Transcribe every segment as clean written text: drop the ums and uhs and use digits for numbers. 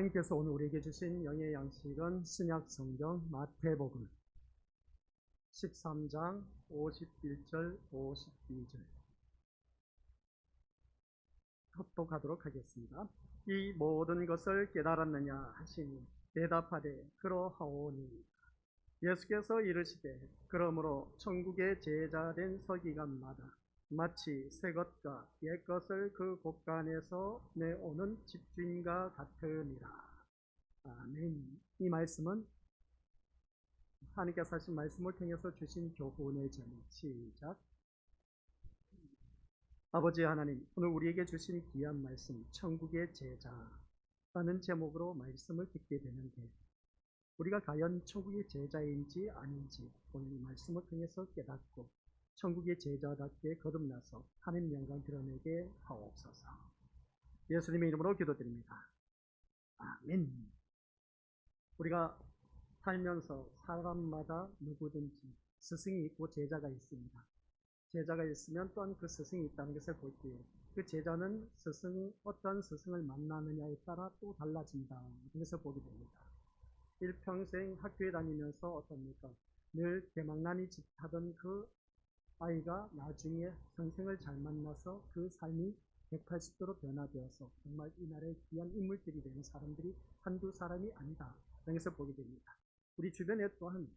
하나님께서 오늘 우리에게 주신 영의 양식은 신약 성경 마태복음 13장 51절 52절 합독하도록 하겠습니다. 이 모든 것을 깨달았느냐 하시니 대답하되 그러하오니 예수께서 이르시되 그러므로 천국의 제자된 서기관마다 마치 새 것과 옛 것을 그 곳간에서 내오는 집주인과 같으니라. 아멘. 이 말씀은 하나님께서 하신 말씀을 통해서 주신 교훈의 제목. 시작. 아버지 하나님, 오늘 우리에게 주신 귀한 말씀 천국의 제자라는 제목으로 말씀을 듣게 되는데 우리가 과연 천국의 제자인지 아닌지 오늘 이 말씀을 통해서 깨닫고 천국의 제자답게 거듭나서 하나님 영광 드러내게 하옵소서. 예수님의 이름으로 기도드립니다. 아멘. 우리가 살면서 사람마다 누구든지 스승이 있고 제자가 있습니다. 제자가 있으면 또한 그 스승이 있다는 것을 볼 때에 그 제자는 어떤 스승을 만나느냐에 따라 또 달라진다. 이것을 보게 됩니다. 일평생 학교에 다니면서 어떻습니까? 늘 대망난이 짙하던 그 아이가 나중에 선생을 잘 만나서 그 삶이 180도로 변화되어서 정말 이 나라의 귀한 인물들이 되는 사람들이 한두 사람이 아니다. 이런 것을 보게 됩니다. 우리 주변에 또한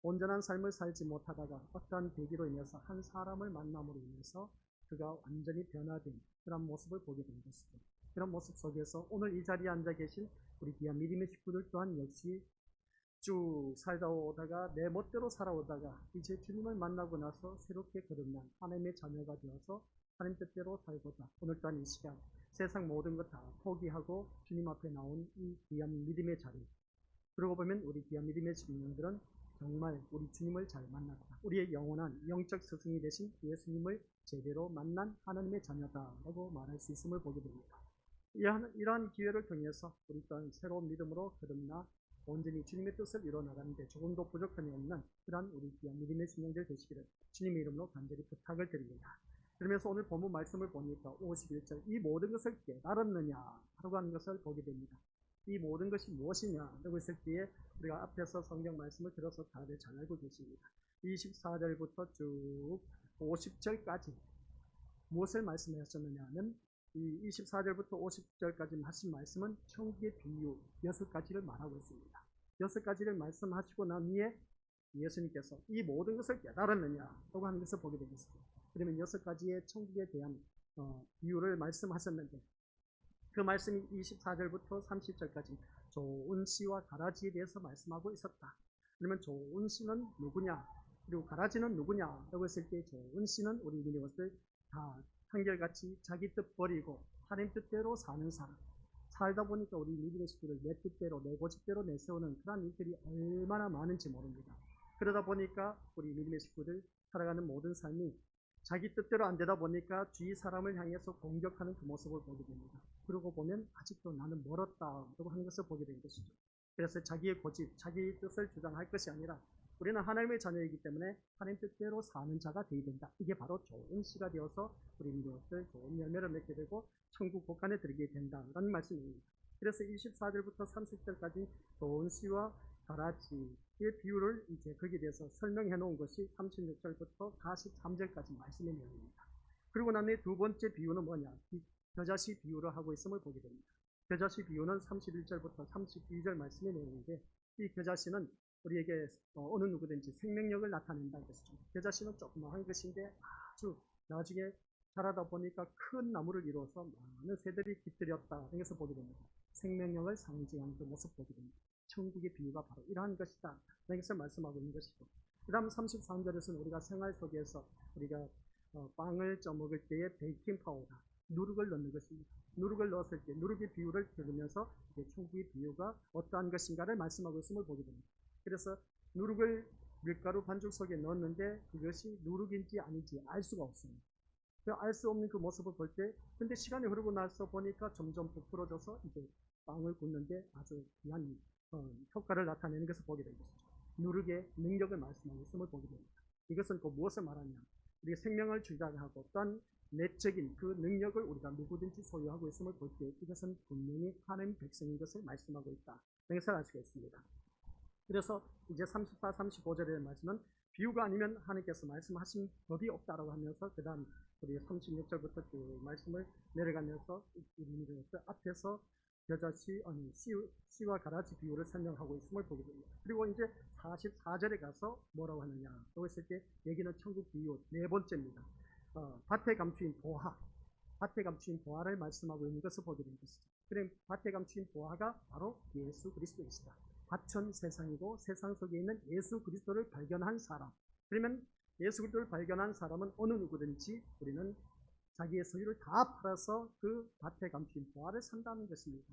온전한 삶을 살지 못하다가 어떠한 계기로 인해서 한 사람을 만남으로 인해서 그가 완전히 변화된 그런 모습을 보게 된 것이고 그런 모습 속에서 오늘 이 자리에 앉아 계신 우리 귀한 믿음의 식구들 또한 역시 쭉 살다 오다가 내 멋대로 살아오다가 이제 주님을 만나고 나서 새롭게 거듭난 하나님의 자녀가 되어서 하나님 뜻대로 살고자 오늘 또한 이 시간 세상 모든 것 다 포기하고 주님 앞에 나온 이 귀한 믿음의 자리. 그러고 보면 우리 귀한 믿음의 증명들은 정말 우리 주님을 잘 만났다. 우리의 영원한 영적 스승이 되신 예수님을 제대로 만난 하나님의 자녀다라고 말할 수 있음을 보게 됩니다. 이러한 기회를 통해서 우리 또한 새로운 믿음으로 거듭나 온전히 주님의 뜻을 이뤄나가는데 조금도 부족함이 없는 그러한 우리 귀한 믿음의 증명들 되시기를 주님의 이름으로 간절히 부탁을 드립니다. 그러면서 오늘 본문 말씀을 보니까 51절 이 모든 것을 깨달았느냐 라고 하는 것을 보게 됩니다. 이 모든 것이 무엇이냐 라고 했을 때에 우리가 앞에서 성경 말씀을 들어서 다들 잘 알고 계십니다. 24절부터 쭉 50절까지 무엇을 말씀하셨느냐 하면 이 24절부터 50절까지 하신 말씀은 천국의 비유 6가지를 말하고 있습니다. 6가지를 말씀하시고 난 후에 예수님께서 이 모든 것을 깨달았느냐 라고 하는 것을 보게 되겠습니다. 그러면 6가지의 천국에 대한 비유를 말씀하셨는데 그 말씀이 24절부터 30절까지 좋은 씨와 가라지에 대해서 말씀하고 있었다. 그러면 좋은 씨는 누구냐 그리고 가라지는 누구냐 라고 했을 때 좋은 씨는 우리 믿음을 다 한결같이 자기 뜻 버리고 하나님 뜻대로 사는 사람. 살다 보니까 우리 믿음의 식구들 내 뜻대로 내 고집대로 내세우는 그런 일들이 얼마나 많은지 모릅니다. 그러다 보니까 우리 믿음의 식구들 살아가는 모든 삶이 자기 뜻대로 안 되다 보니까 주위 사람을 향해서 공격하는 그 모습을 보게 됩니다. 그러고 보면 아직도 나는 멀었다라고 하는 것을 보게 된 것이죠. 그래서 자기의 고집, 자기의 뜻을 주장할 것이 아니라 우리는 하나님의 자녀이기 때문에 하나님 뜻대로 사는 자가 되어야 된다. 이게 바로 좋은 씨가 되어서 우리 믿음을 좋은 열매를 맺게 되고 천국 곳간에 들게 된다라는 말씀입니다. 그래서 24절부터 30절까지 좋은 씨와 가라지의 비유를 이제 거기에 대해서 설명해 놓은 것이 36절부터 43절까지 말씀의 내용입니다. 그리고 난 뒤에 두 번째 비유는 뭐냐? 겨자씨 비유를 하고 있음을 보게 됩니다. 겨자씨 비유는 31절부터 32절 말씀의 내용인데 이 겨자씨는 우리에게 어느 누구든지 생명력을 나타낸다는 것이죠. 겨자씨는 조그마한 것인데 아주 나중에 자라다 보니까 큰 나무를 이루어서 많은 새들이 깃들였다. 이것을 보게 됩니다. 생명력을 상징하는 그 모습 보게 됩니다. 천국의 비유가 바로 이러한 것이다. 이것을 말씀하고 있는 것이고 그 다음 33절에서는 우리가 생활 속에서 우리가 빵을 쪄먹을 때에 베이킹 파우더, 누룩을 넣는 것입니다. 누룩을 넣었을 때 누룩의 비유를 들으면서 천국의 비유가 어떠한 것인가를 말씀하고 있음을 보게 됩니다. 그래서 누룩을 밀가루 반죽 속에 넣었는데 그것이 누룩인지 아닌지 알 수가 없습니다. 알 수 없는 그 모습을 볼 때 근데 시간이 흐르고 나서 보니까 점점 부풀어져서 이제 빵을 굽는데 아주 귀한 효과를 나타내는 것을 보게 된 것이죠. 누룩의 능력을 말씀하고 있음을 보게 됩니다. 이것은 또 무엇을 말하냐? 우리가 생명을 주장하고 또한 내적인 그 능력을 우리가 누구든지 소유하고 있음을 볼 때 이것은 분명히 하나님 백성인 것을 말씀하고 있다. 맹세할 수가 있습니다. 그래서 이제 34, 35절의 말씀은 비유가 아니면 하나님께서 말씀하신 법이 없다라고 하면서 그 다음 우리 36절부터 그 말씀을 내려가면서 우리 앞에서 겨자씨, 씨와 가라지 비유를 설명하고 있음을 보게 됩니다. 그리고 이제 44절에 가서 뭐라고 하느냐 라고 했을 때 여기는 천국 비유 네 번째입니다. 밭에 감추인 보화, 밭에 감추인 보화를 말씀하고 있는 것을 보게 된 것이죠. 그럼 밭에 감추인 보화가 바로 예수 그리스도이시다. 밭은 세상이고 세상 속에 있는 예수 그리스도를 발견한 사람. 그러면 예수 그리스도를 발견한 사람은 어느 누구든지 우리는 자기의 소유를 다 팔아서 그 밭에 감춘 보화를 산다는 것입니다.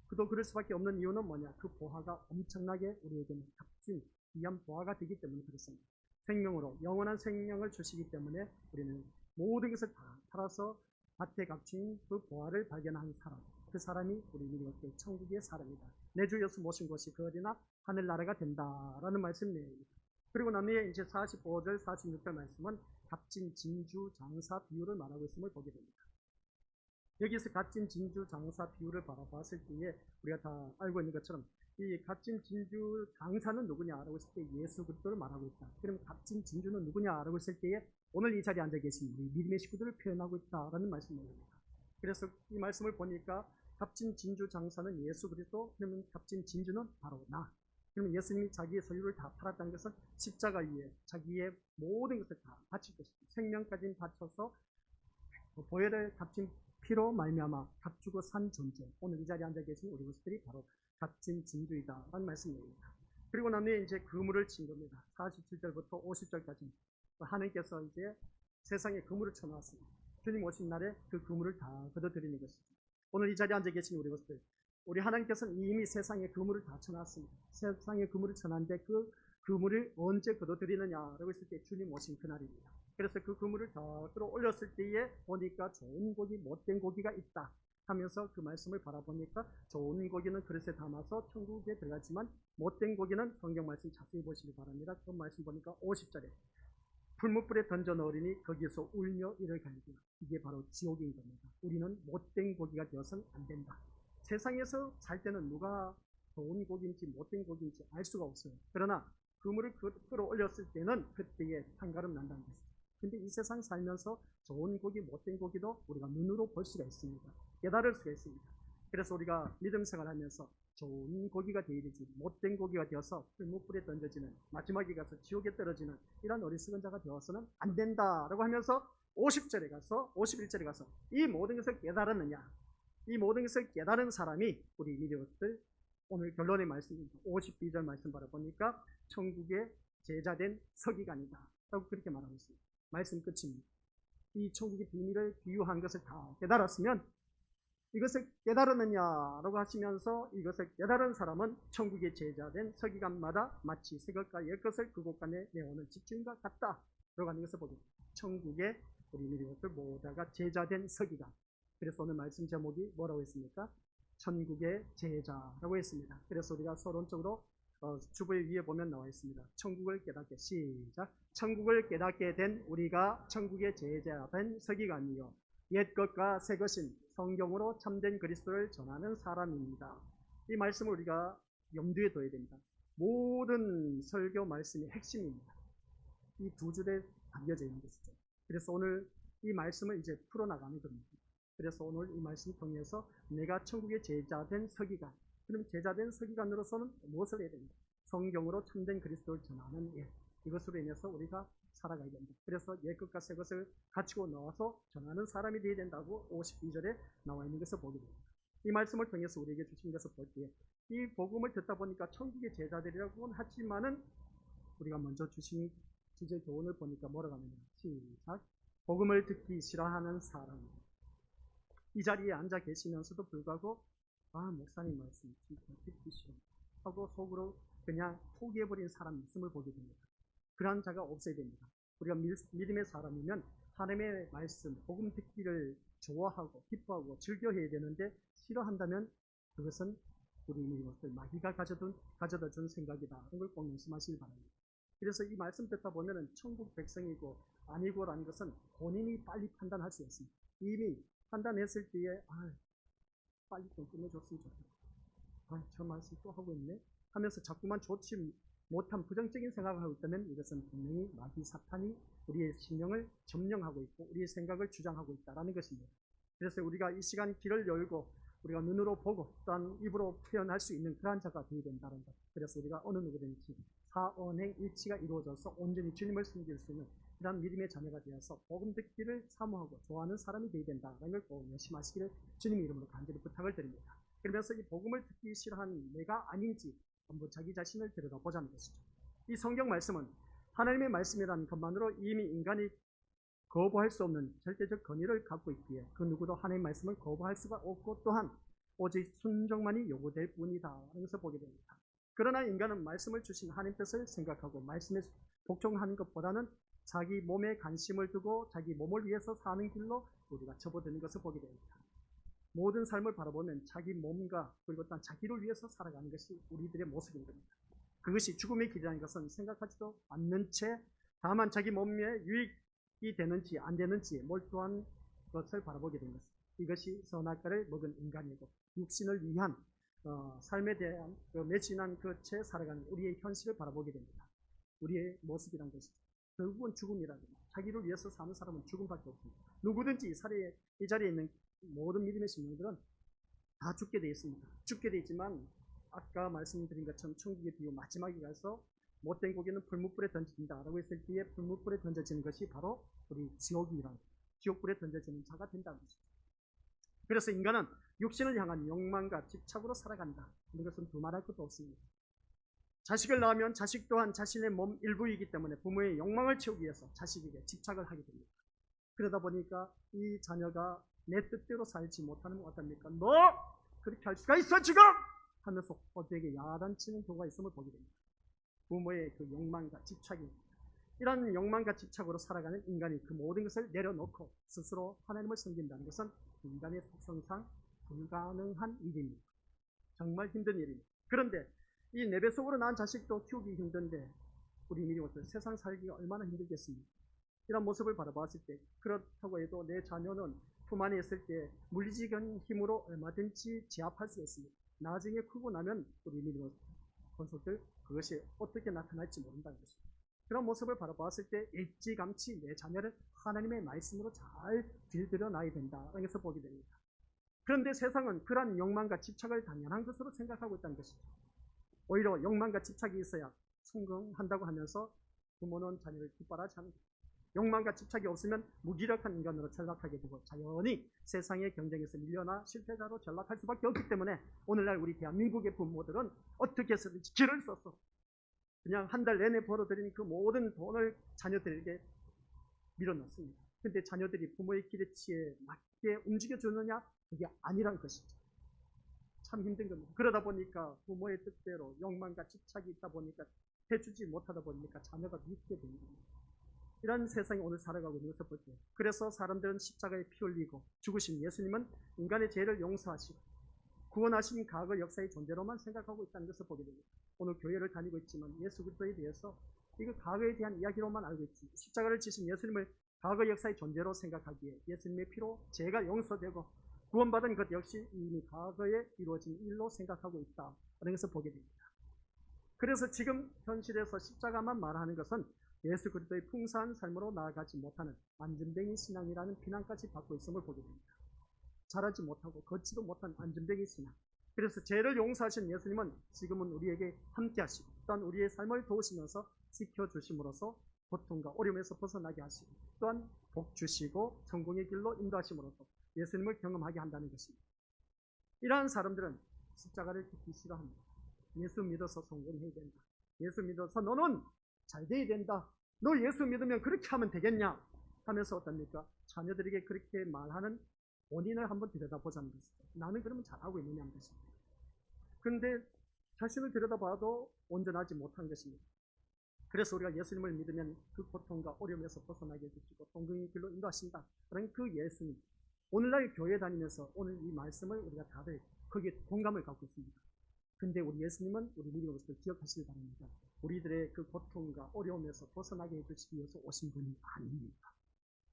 그도 그럴 수밖에 없는 이유는 뭐냐? 그 보화가 엄청나게 우리에게는 값진 귀한 보화가 되기 때문에 그렇습니다. 생명으로 영원한 생명을 주시기 때문에 우리는 모든 것을 다 팔아서 밭에 갇힌 그 보화를 발견한 사람, 그 사람이 우리 믿음의 천국의 사람이다. 내 주 예수 모신 것이 그 어디나 하늘나라가 된다라는 말씀 내용입니다. 그리고 난 뒤에 이제 45절, 46절 말씀은 값진 진주 장사 비유를 말하고 있음을 보게 됩니다. 여기서 값진 진주 장사 비유를 바라봤을 때에 우리가 다 알고 있는 것처럼 이 값진 진주 장사는 누구냐라고 했을 때 예수 그리스도를 말하고 있다. 그럼 값진 진주는 누구냐라고 했을 때에 오늘 이 자리에 앉아 계신 우리 믿음의 식구들을 표현하고 있다라는 말씀입니다. 그래서 이 말씀을 보니까 값진 진주 장사는 예수 그리스도, 그러면 값진 진주는 바로 나. 그러면 예수님이 자기의 소유를 다 팔았다는 것은 십자가 위에 자기의 모든 것을 다 바칠 것입니다. 생명까지 바쳐서 보혈을 값진 피로 말미암아 값주고 산 존재. 오늘 이 자리에 앉아 계신 우리 모습들이 바로 값진 진주이다라는 말씀입니다. 그리고 난 뒤에 이제 그물을 친 겁니다. 47절부터 50절까지 하나님께서 이제 세상에 그물을 쳐놨습니다. 주님 오신 날에 그 그물을 다 걷어들이는 것이죠. 오늘 이 자리에 앉아 계신 우리 모습들, 우리 하나님께서는 이미 세상에 그물을 다 쳐놨습니다. 세상에 그물을 쳐놨는데 그 그물을 언제 걷어들이느냐라고 했을 때 주님 오신 그날입니다. 그래서 그 그물을 더 끌어올렸을 때에 보니까 좋은 고기, 못된 고기가 있다 하면서 그 말씀을 바라보니까 좋은 고기는 그릇에 담아서 천국에 들어갔지만 못된 고기는 성경 말씀 자세히 보시기 바랍니다. 그 말씀 보니까 50절에 풀무불에 던져 넣으리니 거기에서 울며 이를 갈기라. 이게 바로 지옥인 겁니다. 우리는 못된 고기가 되어서는 안 된다. 세상에서 살 때는 누가 좋은 고기인지 못된 고기인지 알 수가 없어요. 그러나 그물을 끌어올렸을 때는 그때에 판가름 난다는 것이죠. 근데 이 세상 살면서 좋은 고기, 못된 고기도 우리가 눈으로 볼 수가 있습니다. 깨달을 수가 있습니다. 그래서 우리가 믿음 생활하면서 좋은 고기가 되어야 되지 못된 고기가 되어서 풀무불에 던져지는 마지막에 가서 지옥에 떨어지는 이런 어리석은 자가 되어서는 안 된다라고 하면서 50절에 가서 51절에 가서 이 모든 것을 깨달았느냐, 이 모든 것을 깨달은 사람이 우리 믿음들 오늘 결론의 말씀입니다. 52절 말씀 바라보니까 천국의 제자된 서기관이다 라고 그렇게 말하고 있습니다. 말씀 끝입니다. 이 천국의 비밀을 비유한 것을 다 깨달았으면 이것을 깨달았느냐라고 하시면서 이것을 깨달은 사람은 천국의 제자된 서기관마다 마치 새 것과 옛 것을 그곳간에 내오는 집주인과 같다 라고 하는 것을 보게 됩니다. 천국의 우리 믿음의 모두가 제자된 서기관. 그래서 오늘 말씀 제목이 뭐라고 했습니까? 천국의 제자라고 했습니다. 그래서 우리가 서론적으로 주보의 위에 보면 나와 있습니다. 천국을 깨닫게, 시작. 천국을 깨닫게 된 우리가 천국의 제자된 서기관이요 옛 것과 새 것인 성경으로 참된 그리스도를 전하는 사람입니다. 이 말씀을 우리가 염두에 둬야 됩니다. 모든 설교 말씀의 핵심입니다. 이 두 줄에 담겨져 있는 것이죠. 그래서 오늘 이 말씀을 이제 풀어나가는 겁니다. 그래서 오늘 이 말씀 통해서 내가 천국의 제자된 서기관, 그럼 제자된 서기관으로서는 무엇을 해야 됩니까? 성경으로 참된 그리스도를 전하는 일, 이것으로 인해서 우리가 살아가야 됩니다. 그래서 옛 것과 새 것을 가지고 나와서 전하는 사람이 되어야 된다고 52절에 나와 있는 것을 보게 됩니다. 이 말씀을 통해서 우리에게 주신 것을 볼 때 이 복음을 듣다 보니까 천국의 제자들이라고는 하지만은 우리가 먼저 주신 주제 교훈을 보니까 뭐라고 하느냐, 시작. 복음을 듣기 싫어하는 사람. 이 자리에 앉아 계시면서도 불구하고 목사님 말씀 진짜 듣기 싫어 하고 속으로 그냥 포기해버린 사람이 있음을 보게 됩니다. 그러한 자가 없어야 됩니다. 우리가 믿음의 사람이면 하나님의 말씀, 복음 듣기를 좋아하고 기뻐하고 즐겨해야 되는데 싫어한다면 그것은 우리 믿음을 마귀가 가져다 준 생각이다. 이걸 꼭 명심하시기 바랍니다. 그래서 이 말씀 듣다 보면은 천국 백성이고 아니고라는 것은 본인이 빨리 판단할 수 있습니다. 이미 판단했을 때에 빨리 좀 끝내줬으면 좋겠다. 저 말씀 또 하고 있네 하면서 자꾸만 좋지 못한 부정적인 생각을 하고 있다면 이것은 분명히 마귀 사탄이 우리의 심령을 점령하고 있고 우리의 생각을 주장하고 있다는 것입니다. 그래서 우리가 이 시간 귀를 열고 우리가 눈으로 보고 또한 입으로 표현할 수 있는 그러한 자가 되어야 된다는 것. 그래서 우리가 어느 누구든지 사언행 일치가 이루어져서 온전히 주님을 섬길 수 있는 그런 믿음의 자녀가 되어서 복음 듣기를 사모하고 좋아하는 사람이 되어야 된다는 걸 꼭 열심하시기를 주님의 이름으로 간절히 부탁을 드립니다. 그러면서 이 복음을 듣기 싫어하는 내가 아닌지 한번 자기 자신을 들여다보자는 것이죠. 이 성경 말씀은 하나님의 말씀이라는 것만으로 이미 인간이 거부할 수 없는 절대적 권위를 갖고 있기에 그 누구도 하나님의 말씀을 거부할 수가 없고 또한 오직 순종만이 요구될 뿐이다 라는 것을 보게 됩니다. 그러나 인간은 말씀을 주신 하나님 뜻을 생각하고 말씀에 복종하는 것보다는 자기 몸에 관심을 두고 자기 몸을 위해서 사는 길로 우리가 접어드는 것을 보게 됩니다. 모든 삶을 바라보면 자기 몸과 그리고 또한 자기를 위해서 살아가는 것이 우리들의 모습인 겁니다. 그것이 죽음의 길이라는 것은 생각하지도 않는 채 다만 자기 몸에 유익이 되는지 안 되는지 몰두한 것을 바라보게 된 것입니다. 이것이 선악과를 먹은 인간이고 육신을 위한 삶에 대한 매진한 그 채 살아가는 우리의 현실을 바라보게 됩니다. 우리의 모습이란 것이죠. 결국은 죽음이라는 겁니다. 자기를 위해서 사는 사람은 죽음밖에 없습니다. 누구든지 이 자리에 있는 모든 믿음의 신령들은 다 죽게 되어 있습니다. 죽게 되어 있지만 아까 말씀드린 것처럼 천국의 비유 마지막에 가서 못된 고기는 풀무불에 던진다라고 했을 때에 풀무불에 던져지는 것이 바로 우리 지옥이란 지옥불에 던져지는 자가 된다는 것이죠. 그래서 인간은 육신을 향한 욕망과 집착으로 살아간다. 이것은 두말할 것도 없습니다. 자식을 낳으면 자식 또한 자신의 몸 일부이기 때문에 부모의 욕망을 채우기 위해서 자식에게 집착을 하게 됩니다. 그러다 보니까 이 자녀가 내 뜻대로 살지 못하는 건 어떻습니까? 너 그렇게 할 수가 있어 지금! 하면서 호되게 야단치는 경우가 있음을 보게 됩니다. 부모의 그 욕망과 집착이 이런 욕망과 집착으로 살아가는 인간이 그 모든 것을 내려놓고 스스로 하나님을 섬긴다는 것은 인간의 속성상 불가능한 일입니다. 정말 힘든 일입니다. 그런데 이 내 뱃속으로 낳은 자식도 키우기 힘든데 우리 믿음으로서 세상 살기가 얼마나 힘들겠습니까? 이런 모습을 바라봤을 때 그렇다고 해도 내 자녀는 품 안에 있을 때 물리적인 힘으로 얼마든지 제압할 수 있습니다. 나중에 크고 나면 우리 믿음의 권속들 그것이 어떻게 나타날지 모른다는 것입니다. 그런 모습을 바라봤을 때 일찌감치 내 자녀를 하나님의 말씀으로 잘 길들여 놔야 된다는 것을 보게 됩니다. 그런데 세상은 그러한 욕망과 집착을 당연한 것으로 생각하고 있다는 것이죠. 오히려 욕망과 집착이 있어야 성공한다고 하면서 부모는 자녀를 기뻐하지 않는다. 욕망과 집착이 없으면 무기력한 인간으로 전락하게 되고 자연히 세상의 경쟁에서 밀려나 실패자로 전락할 수밖에 없기 때문에 오늘날 우리 대한민국의 부모들은 어떻게 해서든지 길을 써서 그냥 한 달 내내 벌어들인 그 모든 돈을 자녀들에게 밀어넣습니다. 그런데 자녀들이 부모의 기대치에 맞게 움직여주느냐? 그게 아니란 것이죠. 참 힘든 겁니다. 그러다 보니까 부모의 뜻대로 욕망과 집착이 있다 보니까 해주지 못하다 보니까 자녀가 믿게 되는 겁니다. 이런 세상에 오늘 살아가고 있는 것을 볼 때 그래서 사람들은 십자가에 피 흘리고 죽으신 예수님은 인간의 죄를 용서하시고 구원하신 과거 역사의 존재로만 생각하고 있다는 것을 보게 됩니다. 오늘 교회를 다니고 있지만 예수 그리스도에 대해서 이거 과거에 대한 이야기로만 알고 있습니다. 십자가를 지신 예수님을 과거 역사의 존재로 생각하기에 예수님의 피로 죄가 용서되고 구원받은 것 역시 이미 과거에 이루어진 일로 생각하고 있다는 것을 보게 됩니다. 그래서 지금 현실에서 십자가만 말하는 것은 예수 그리스도의 풍성한 삶으로 나아가지 못하는 안전뱅이 신앙이라는 비난까지 받고 있음을 보게 됩니다. 잘하지 못하고 걷지도 못한 안전뱅이 신앙. 그래서 죄를 용서하신 예수님은 지금은 우리에게 함께 하시고 또한 우리의 삶을 도우시면서 지켜주심으로써 고통과 어려움에서 벗어나게 하시고 또한 복 주시고 성공의 길로 인도하심으로써 예수님을 경험하게 한다는 것입니다. 이러한 사람들은 십자가를 듣기 싫어합니다. 예수 믿어서 성공해야 된다. 예수 믿어서 너는 잘 돼야 된다. 너 예수 믿으면 그렇게 하면 되겠냐? 하면서 어떻습니까? 자녀들에게 그렇게 말하는 원인을 한번 들여다보자는 것이죠. 나는 그러면 잘하고 있느냐는 것입니다. 그런데 자신을 들여다봐도 온전하지 못한 것입니다. 그래서 우리가 예수님을 믿으면 그 고통과 어려움에서 벗어나게 해주시고 성공의 길로 인도하신다. 그런 그 예수님. 오늘날 교회 다니면서 오늘 이 말씀을 우리가 다들 거기에 공감을 갖고 있습니다. 근데 우리 예수님은 우리 믿음으로서 기억하시기 바랍니다. 우리들의 그 고통과 어려움에서 벗어나게 해주시기 위해서 오신 분이 아닙니다.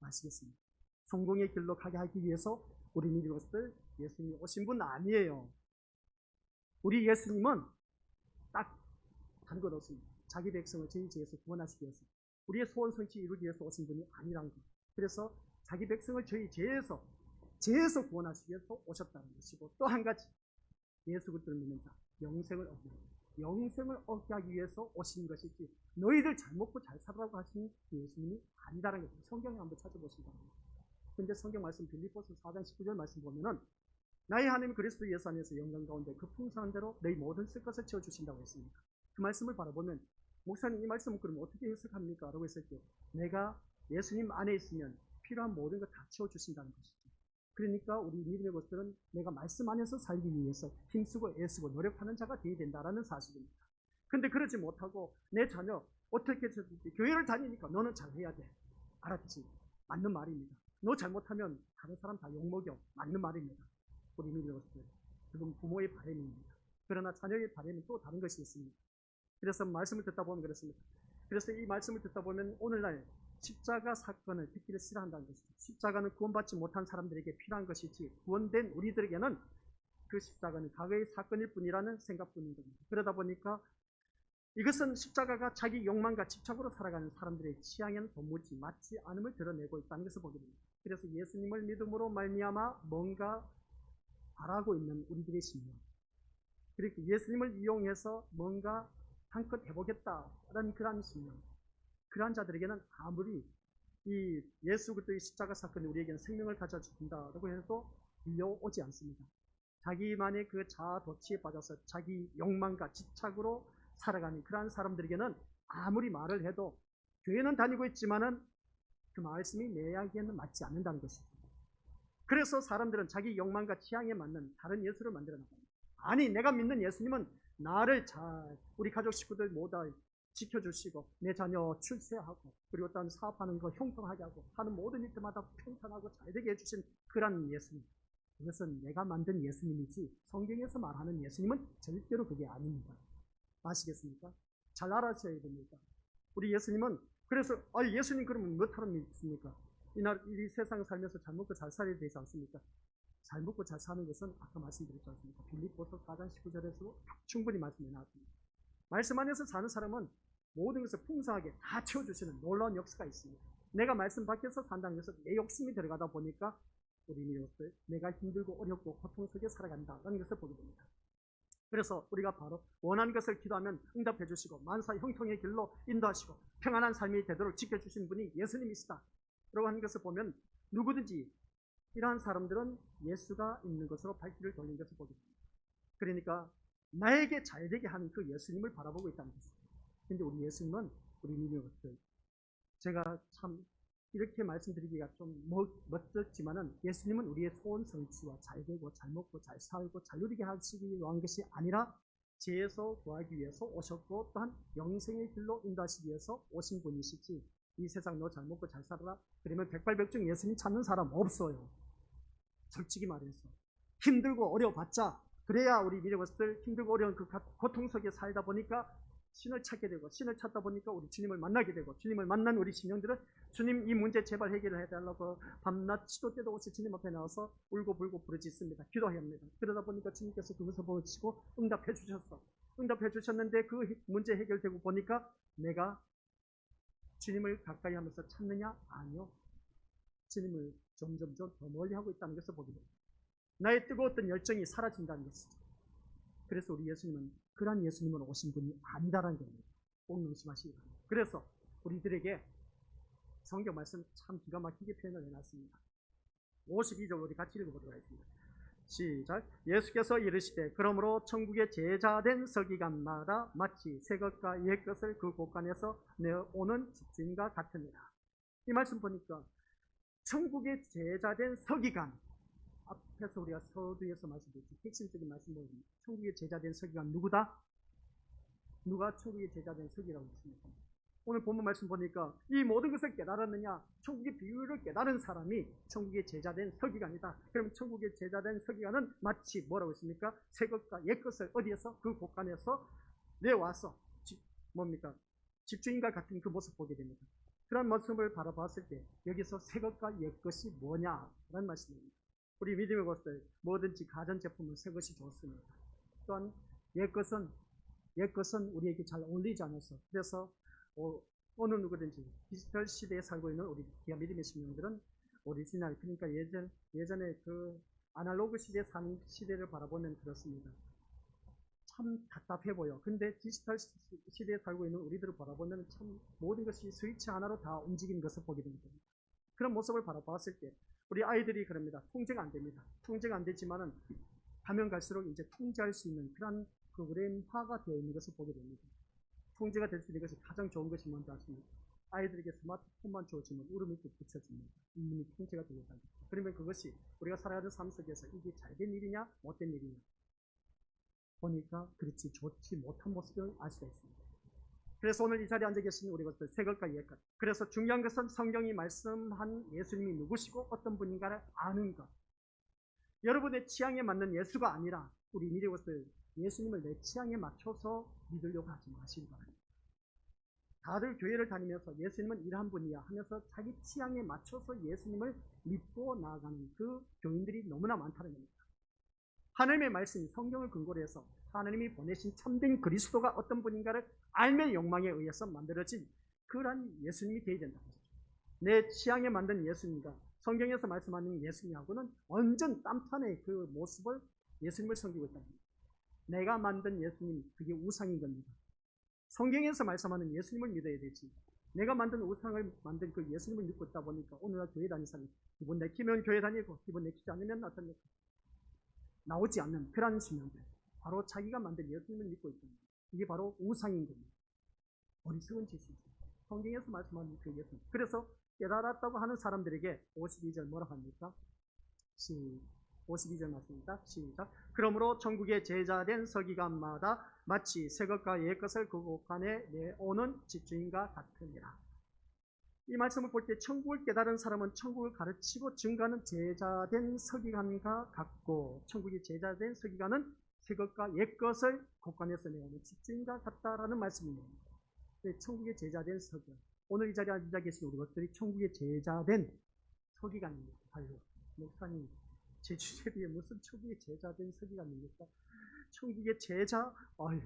아시겠습니까? 성공의 길로 가게 하기 위해서 우리 믿는 것들 예수님이 오신 분 아니에요. 우리 예수님은 딱 다른 것 없습니다. 자기 백성을 저희 죄에서 구원하시기 위해서, 우리의 소원 성취 이루기 위해서 오신 분이 아니란 것. 그래서 자기 백성을 저희 죄에서 구원하시기 위해서 오셨다는 것이고, 또 한 가지, 예수 그리스도를 믿는 자 영생을 얻게 하기 위해서 오신 것이지 너희들 잘 먹고 잘 살라고 하신 예수님이 아니다라는 것을 성경에 한번 찾아보시기 바랍니다. 근데 성경 말씀 빌립보서 4장 19절 말씀 보면은 나의 하나님 그리스도 예수 안에서 영광 가운데 그 풍성한 대로 너희 모든 쓸 것을 채워주신다고 했습니다. 그 말씀을 바라보면 목사님 이 말씀을 그러면 어떻게 해석합니까? 라고 했을 때 내가 예수님 안에 있으면 필요한 모든 걸 다 채워주신다는 것이죠. 그러니까 우리 믿음의 것들은 내가 말씀 안에서 살기 위해서 힘쓰고 애쓰고 노력하는 자가 되어야 된다는 사실입니다. 근데 그러지 못하고 내 자녀 어떻게 교회를 다니니까 너는 잘해야 돼. 알았지? 맞는 말입니다. 너 잘못하면 다른 사람 다 욕먹여. 맞는 말입니다. 우리 믿음의 것들. 그건 부모의 바람입니다. 그러나 자녀의 바람은 또 다른 것이 있습니다. 그래서 말씀을 듣다 보면 그렇습니다. 그래서 이 말씀을 듣다 보면 오늘날 십자가 사건을 듣기를 싫어한다는 것이죠. 십자가는 구원받지 못한 사람들에게 필요한 것이지 구원된 우리들에게는 그 십자가는 과거의 사건일 뿐이라는 생각뿐인 겁니다. 그러다 보니까 이것은 십자가가 자기 욕망과 집착으로 살아가는 사람들의 취향에는 도무지 맞지 않음을 드러내고 있다는 것을 보게 됩니다. 그래서 예수님을 믿음으로 말미암아 뭔가 바라고 있는 우리들의 심령, 그리고 예수님을 이용해서 뭔가 한껏 해보겠다라는 그러한 심령, 그러한 자들에게는 아무리 이 예수 그리스도의 십자가 사건이 우리에게는 생명을 가져준다라고 해도 밀려오지 않습니다. 자기만의 그 자아 도취에 빠져서 자기 욕망과 집착으로 살아가는 그러한 사람들에게는 아무리 말을 해도 교회는 다니고 있지만은 그 말씀이 내 이야기에는 맞지 않는다는 것이죠. 그래서 사람들은 자기 욕망과 취향에 맞는 다른 예수를 만들어 나갑니다. 아니 내가 믿는 예수님은 나를 잘 우리 가족 식구들 모두 지켜주시고 내 자녀 출세하고 그리고 또 사업하는 거 형통하게 하고 하는 모든 일들마다 평탄하고 잘되게 해주신 그런 예수님, 이것은 내가 만든 예수님이지 성경에서 말하는 예수님은 절대로 그게 아닙니다. 아시겠습니까? 잘 알아셔야 됩니다. 우리 예수님은 그래서 예수님 그러면 몇 하루 믿습니까? 이 세상 살면서 잘 먹고 잘 살아야 되지 않습니까? 잘 먹고 잘 사는 것은 아까 말씀드렸지 않습니까? 빌립보서 4장 19절에서 충분히 말씀해 나왔습니다. 말씀 안에서 사는 사람은 모든 것을 풍성하게 다 채워주시는 놀라운 역사가 있습니다. 내가 말씀 밖에서 산다는 것은 내 욕심이 들어가다 보니까 우리 이것을 내가 힘들고 어렵고 고통 속에 살아간다는 것을 보게 됩니다. 그래서 우리가 바로 원하는 것을 기도하면 응답해 주시고 만사 형통의 길로 인도하시고 평안한 삶이 되도록 지켜주신 분이 예수님이시다 라고 하는 것을 보면 누구든지 이러한 사람들은 예수가 있는 것으로 발길을 돌린 것을 보게 됩니다. 그러니까 나에게 잘되게 하는 그 예수님을 바라보고 있다는 것입니다. 근데 우리 예수님은 우리 믿는 것들, 제가 참 이렇게 말씀드리기가 좀 멋졌지만은 예수님은 우리의 소원 성취와 잘되고 잘 먹고 잘 살고 잘 누리게 하시기 위한 것이 아니라 죄에서 구하기 위해서 오셨고 또한 영생의 길로 인도하시기 위해서 오신 분이시지 이 세상 너 잘 먹고 잘 살아라 그러면 백발백중 예수님 찾는 사람 없어요. 솔직히 말해서 힘들고 어려워봤자 그래야 우리 믿음의 것들 힘들고 어려운 그 고통 속에 살다 보니까 신을 찾게 되고 신을 찾다 보니까 우리 주님을 만나게 되고 주님을 만난 우리 심령들은 주님 이 문제 제발 해결을 해달라고 밤낮 시도 때도 없이 주님 앞에 나와서 울고불고 부르짖습니다. 기도해야 합니다. 그러다 보니까 주님께서 그것을 보시고 응답해 주셨어. 응답해 주셨는데 그 문제 해결되고 보니까 내가 주님을 가까이 하면서 찾느냐? 아니요. 주님을 점점점 더 멀리 하고 있다는 것을 보게 됩니다. 나의 뜨거웠던 열정이 사라진다는 것이죠. 그래서 우리 예수님은 그러한 예수님은 오신 분이 아니다라는 겁니다. 꼭 명심하시기 바랍니다. 그래서 우리들에게 성경 말씀 참 기가 막히게 표현을 해놨습니다. 52절 우리 같이 읽어보도록 하겠습니다. 시작. 예수께서 이르시되 그러므로 천국의 제자된 서기관마다 마치 새 것과 옛 것을 그 곳간에서 내오는 집주인과 같으니라. 이 말씀 보니까 천국의 제자된 서기관, 앞에서 우리가 서두에서 말씀드렸죠. 핵심적인 말씀을 천국의 제자된 서기관 누구다? 누가 천국의 제자된 서기라고 했습니까? 오늘 본문 말씀 보니까 이 모든 것을 깨달았느냐? 천국의 비유를 깨달은 사람이 천국의 제자된 서기관이다. 그럼 천국의 제자된 서기관은 마치 뭐라고 했습니까? 새 것과 옛 것을 어디에서? 그 곳간에서 내와서 뭡니까? 집주인과 같은 그 모습 보게 됩니다. 그런 모습을 바라봤을 때 여기서 새 것과 옛 것이 뭐냐라는 말씀입니다. 우리 믿음의 것들 뭐든지 가전제품은 새 것이 좋습니다. 또한 옛 것은 우리에게 잘 어울리지 않아서 그래서 어느 누구든지 디지털 시대에 살고 있는 우리 기아 믿음의 신령들은 오리지널 그러니까 예전에 그 아날로그 시대에 사는 시대를 바라보면 그렇습니다. 참 답답해 보여. 근데 디지털 시대에 살고 있는 우리들을 바라보면 참 모든 것이 스위치 하나로 다 움직이는 것을 보게 됩니다. 그런 모습을 바라봤을 때 우리 아이들이 그럽니다. 통제가 안 됩니다. 통제가 안 되지만은 가면 갈수록 이제 통제할 수 있는 그런 프로그램화가 되어 있는 것을 보게 됩니다. 통제가 될 수 있는 것이 가장 좋은 것이 뭔지 아십니까? 아이들에게 스마트폰만 주어지면 울음이 또 붙여집니다. 이미 통제가 되겠다. 그러면 그것이 우리가 살아가는 삶 속에서 이게 잘된 일이냐 못된 일이냐 보니까 그렇지 좋지 못한 모습을 알 수가 있습니다. 그래서 오늘 이 자리에 앉아 계신 우리 것들 새 것과 옛 것. 그래서 중요한 것은 성경이 말씀한 예수님이 누구시고 어떤 분인가를 아는 것. 여러분의 취향에 맞는 예수가 아니라 우리 믿음의 것들 예수님을 내 취향에 맞춰서 믿으려고 하지 마시기 바랍니다. 다들 교회를 다니면서 예수님은 이러한 분이야 하면서 자기 취향에 맞춰서 예수님을 믿고 나아가는 그 교인들이 너무나 많다는 겁니다. 하나님의 말씀이 성경을 근거로 해서 하나님이 보내신 참된 그리스도가 어떤 분인가를 알면 욕망에 의해서 만들어진 그러한 예수님이 되어야 된다는 거죠. 내 취향에 만든 예수님과 성경에서 말씀하는 예수님하고는 완전 딴판의 그 모습을 예수님을 섬기고 있다는 겁니다. 내가 만든 예수님 그게 우상인 겁니다. 성경에서 말씀하는 예수님을 믿어야 되지. 내가 만든 우상을 만든 그 예수님을 믿고 있다 보니까 오늘날 교회 다니는 사람이 기분 내키면 교회 다니고 기분 내키지 않으면 어떻습니까? 나오지 않는 그런 신앙들. 바로 자기가 만든 예수님을 믿고 있습니다. 이게 바로 우상인 겁니다. 어리석은 짓이죠. 성경에서 말씀하는 그 예수님. 그래서 깨달았다고 하는 사람들에게 52절 뭐라 합니까? 52절 말씀입니다. 시작. 그러므로 천국의 제자된 서기관마다 마치 새 것과 옛 것을 그 곳간에 내오는 집주인과 같으니라. 이 말씀을 볼 때 천국을 깨달은 사람은 천국을 가르치고 증가하는 제자된 서기관과 같고 천국의 제자된 서기관은 새 것과 옛 것을 곳간에서 내오는 집주인과 같다라는 말씀입니다. 천국의 제자된 서기관. 오늘 이 자리에 앉아 계신 우리 것들이 천국의 제자된 서기관입니다. 아유, 목사님, 제 주제비에 무슨 천국의 제자된 서기관입니까? 천국의 제자, 아유,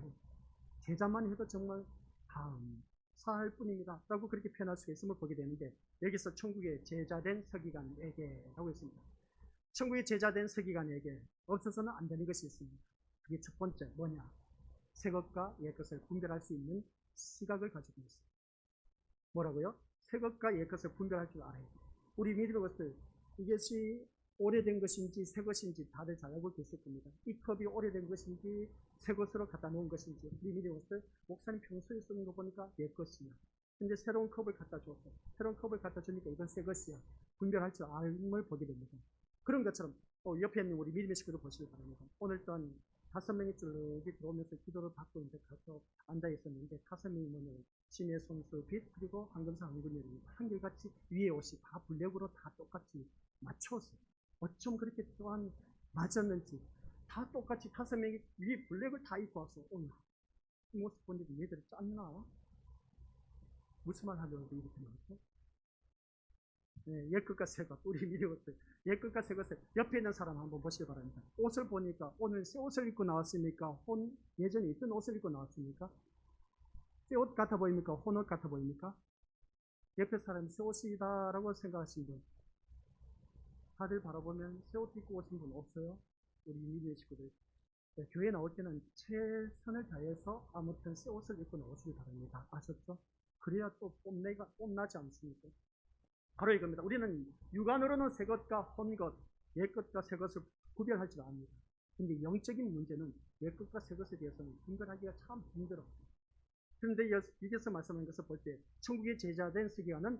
제자만 해도 정말 감사할 뿐입니다. 라고 그렇게 표현할 수가 있음을 보게 되는데, 여기서 천국의 제자된 서기관에게 라고 했습니다. 천국의 제자된 서기관에게 없어서는 안 되는 것이 있습니다. 그게 첫 번째, 뭐냐? 새 것과 옛 것을 분별할 수 있는 시각을 가지고 있습니다. 뭐라고요? 새 것과 옛 것을 분별할 줄 알아야 돼요. 우리 믿음의 것들, 이것이 오래된 것인지 새 것인지 다들 잘 알고 계실 겁니다. 이 컵이 오래된 것인지 새 것으로 갖다 놓은 것인지 우리 믿음의 것들, 목사님 평소에 쓰는 거 보니까 옛 것이야. 근데 새로운 컵을 갖다 줬어. 새로운 컵을 갖다 주니까 이건 새 것이야. 분별할 줄 알음을 보게 됩니다. 그런 것처럼 옆에 있는 우리 믿음의 식구들 보시기 바랍니다. 오늘 또한 5명이 쭉 들어오면서 기도를 받고 이제 가서 앉아 있었는데 5명이 뭐냐면 신의 손수 빛 그리고 황금사 황금열이 한결같이 위에 옷이 다 블랙으로 다 똑같이 맞춰서 어쩜 그렇게 또한 맞았는지 다 똑같이 5명이 위에 블랙을 다 입고 와서 오늘 이 모습 보니까 얘들이 짰나? 무슨 말 하려고 이렇게 나왔죠? 네, 옛 것과 새 것, 우리 믿음들 옛 것과 새 것을 옆에 있는 사람 한번 보시기 바랍니다. 옷을 보니까 오늘 새 옷을 입고 나왔습니까? 예전에 있던 옷을 입고 나왔습니까? 새 옷 같아 보입니까? 혼옷 같아 보입니까? 옆에 사람이 새 옷이다라고 생각하시는 분 다들 바라보면 새 옷 입고 오신 분 없어요? 우리 믿음의 식구들 네, 교회 나올 때는 최선을 다해서 아무튼 새 옷을 입고 나오시기 바랍니다. 아셨죠? 그래야 또 뽐나지 않습니까? 바로 이겁니다. 우리는 육안으로는 새 것과 혼 것, 옛 것과 새 것을 구별할 줄 압니다. 근데 영적인 문제는 옛 것과 새 것에 대해서는 분별하기가 참 힘들어. 그런데 여기서 말씀하는 것을 볼 때 천국의 제자된 서기관은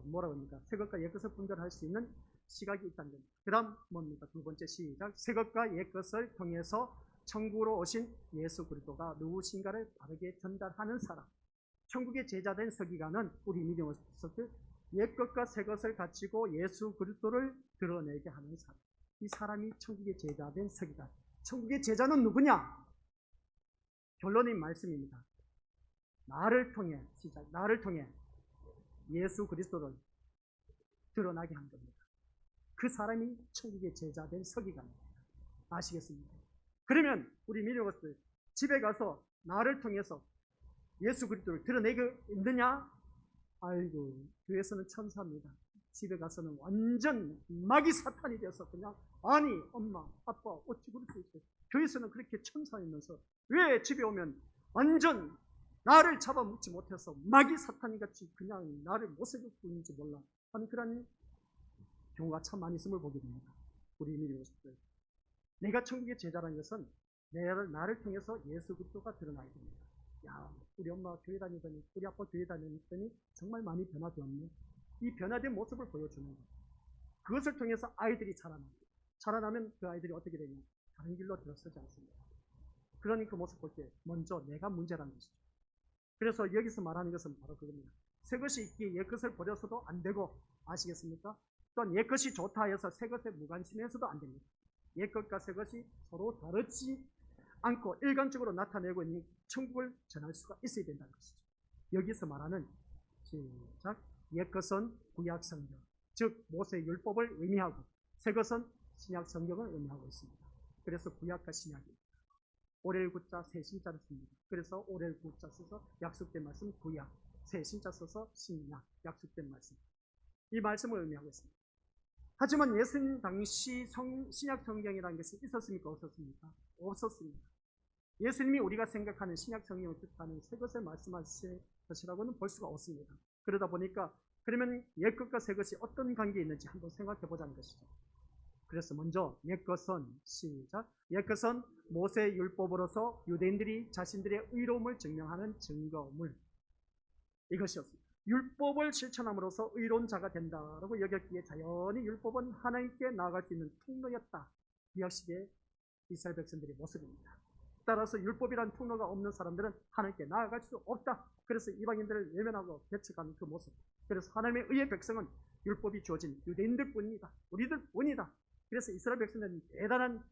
뭐라고 합니까? 새 것과 옛 것을 분별할 수 있는 시각이 있다는 겁니다. 그 다음 뭡니까? 두 번째 시작. 새 것과 옛 것을 통해서 천국으로 오신 예수 그리스도가 누구신가를 바르게 전달하는 사람. 천국의 제자된 서기관은 우리 믿음의 속들 옛 것과 새 것을 가지고 예수 그리스도를 드러내게 하는 사람. 이 사람이 천국의 제자된 서기관. 천국의 제자는 누구냐? 결론인 말씀입니다. 나를 통해, 시작, 나를 통해 예수 그리스도를 드러나게 한 겁니다. 그 사람이 천국의 제자된 서기관입니다. 아시겠습니까? 그러면 우리 믿음으로서 집에 가서 나를 통해서 예수 그리스도를 드러내고 있느냐? 아이고, 교회에서는 천사입니다. 집에 가서는 완전 마귀 사탄이 되어서 그냥, 아니 엄마 아빠 어찌 그럴 수 있어요? 교회에서는 그렇게 천사이면서 왜 집에 오면 완전 나를 잡아먹지 못해서 마귀 사탄이 같이 그냥 나를 못살게 구는지 몰라 하는 그런 경우가 참 많이 있음을 보게 됩니다. 우리 믿음으로서 내가 천국의 제자라는 것은 나를 통해서 예수 그리스도가 드러나야 됩니다. 야, 우리 엄마 교회 다니더니, 우리 아빠 교회 다니더니 정말 많이 변화되었네. 이 변화된 모습을 보여주는 것. 그것을 통해서 아이들이 자라납니다. 자라나면 그 아이들이 어떻게 되냐? 다른 길로 들어서지 않습니다. 그러니 그 모습 볼 때 먼저 내가 문제라는 것이죠. 그래서 여기서 말하는 것은 바로 그겁니다. 새 것이 있기에 옛 것을 버려서도 안 되고, 아시겠습니까? 또한 옛 것이 좋다 해서 새 것에 무관심해서도 안 됩니다. 옛 것과 새 것이 서로 다르지 않고 일관적으로 나타내고 있는 천국을 전할 수가 있어야 된다는 것이죠. 여기서 말하는 시작, 옛 것은 구약 성경, 즉 모세의 율법을 의미하고 새 것은 신약 성경을 의미하고 있습니다. 그래서 구약과 신약입니다. 오렐 구자 새 신자를 씁니다. 그래서 오렐 구자 써서 약속된 말씀 구약, 새 신자 써서 신약, 약속된 말씀, 이 말씀을 의미하고 있습니다. 하지만 예수님 당시 신약 성경이라는 것이 있었습니까? 없었습니까? 없었습니다. 예수님이 우리가 생각하는 신약 성경을 뜻하는 새 것을 말씀하실 것이라고는 볼 수가 없습니다. 그러다 보니까 그러면 옛 것과 새 것이 어떤 관계에 있는지 한번 생각해 보자는 것이죠. 그래서 먼저 옛 것은 시작, 옛 것은 모세의 율법으로서 유대인들이 자신들의 의로움을 증명하는 증거물, 이것이었습니다. 율법을 실천함으로써 의로운 자가 된다라고 여겼기에 자연히 율법은 하나님께 나아갈 수 있는 통로였다. 구약시대의 이스라엘 백성들의 모습입니다. 따라서 율법이란 통로가 없는 사람들은 하나님께 나아갈 수 없다. 그래서 이방인들을 외면하고 배척하는 그 모습. 그래서 하나님의 의의 백성은 율법이 주어진 유대인들 뿐이다. 우리들 뿐이다. 그래서 이스라엘 백성들은 대단한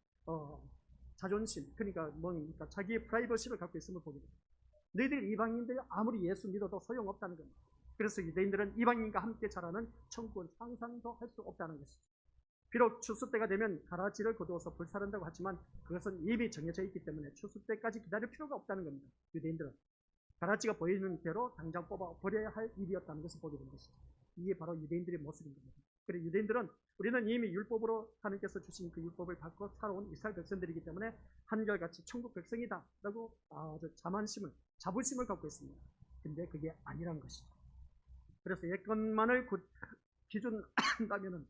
자존심, 그러니까 뭡니까? 자기의 프라이버시를 갖고 있음을 보게 됩니다. 너희들 이방인들이 아무리 예수 믿어도 소용없다는 겁니다. 그래서 유대인들은 이방인과 함께 자라는 천국은 상상도 할 수 없다는 것이죠. 비록 추수 때가 되면 가라지를 거두어서 불사른다고 하지만 그것은 이미 정해져 있기 때문에 추수 때까지 기다릴 필요가 없다는 겁니다. 유대인들은 가라지가 보이는 대로 당장 뽑아 버려야 할 일이었다는 것을 보게 된 것이죠. 이게 바로 유대인들의 모습인 겁니다. 그리고 유대인들은 우리는 이미 율법으로 하나님께서 주신 그 율법을 받고 살아온 이스라엘 백성들이기 때문에 한결같이 천국 백성이다 라고 아주 자부심을 갖고 있습니다. 근데 그게 아니란 것이죠. 그래서 옛것만을 기준한다면은